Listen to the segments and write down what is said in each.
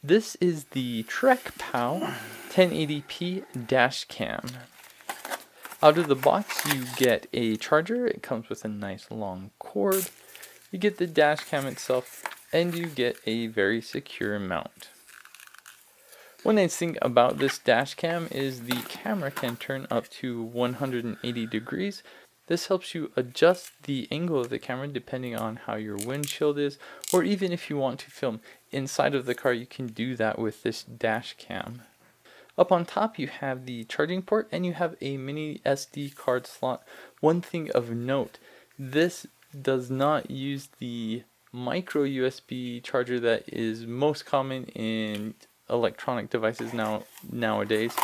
This is the Trekpow 1080p dash cam. Out of the box you get a charger, it comes with a nice long cord, you get the dash cam itself, and you get a very secure mount. One nice thing about this dash cam is the camera can turn up to 180 degrees. This helps you adjust the angle of the camera depending on how your windshield is, or even if you want to film inside of the car, you can do that with this dash cam. Up on top you have the charging port and you have a mini SD card slot. One thing of note, this does not use the micro USB charger that is most common in electronic devices nowadays.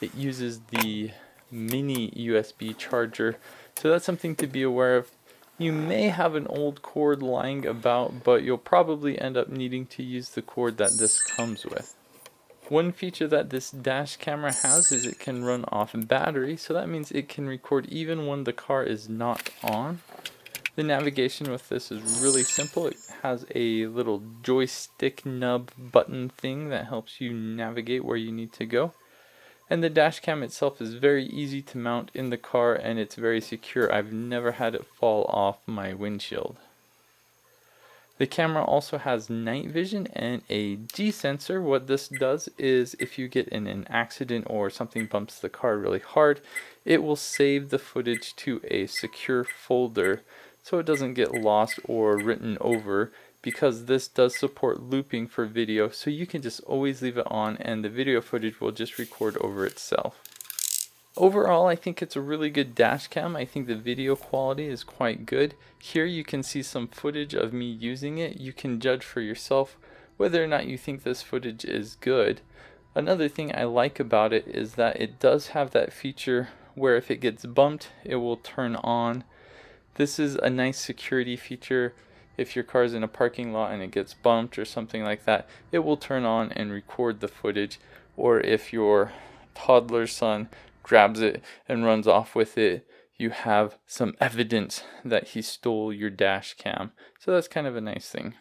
It uses the mini USB charger, so that's something to be aware of. You may have an old cord lying about, but you'll probably end up needing to use the cord that this comes with. One feature that this dash camera has is it can run off battery, so that means it can record even when the car is not on. The navigation with this is really simple. It has a little joystick nub button thing that helps you navigate where you need to go. And the dash cam itself is very easy to mount in the car and it's very secure. I've never had it fall off my windshield. The camera also has night vision and a G sensor. What this does is if you get in an accident or something bumps the car really hard, it will save the footage to a secure folder so it doesn't get lost or written over, because this does support looping for video, so you can just always leave it on and the video footage will just record over itself. Overall, I think it's a really good dash cam. I think the video quality is quite good. Here you can see some footage of me using it. You can judge for yourself whether or not you think this footage is good. Another thing I like about it is that it does have that feature where if it gets bumped, it will turn on. This is a nice security feature. If your car is in a parking lot and it gets bumped or something like that, it will turn on and record the footage. Or if your toddler son grabs it and runs off with it, you have some evidence that he stole your dash cam. So that's kind of a nice thing.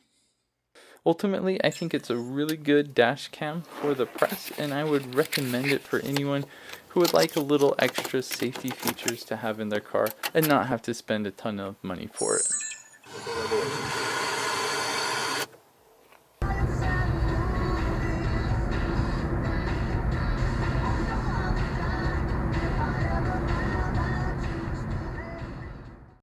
Ultimately, I think it's a really good dash cam for the press, and I would recommend it for anyone who would like a little extra safety features to have in their car and not have to spend a ton of money for it.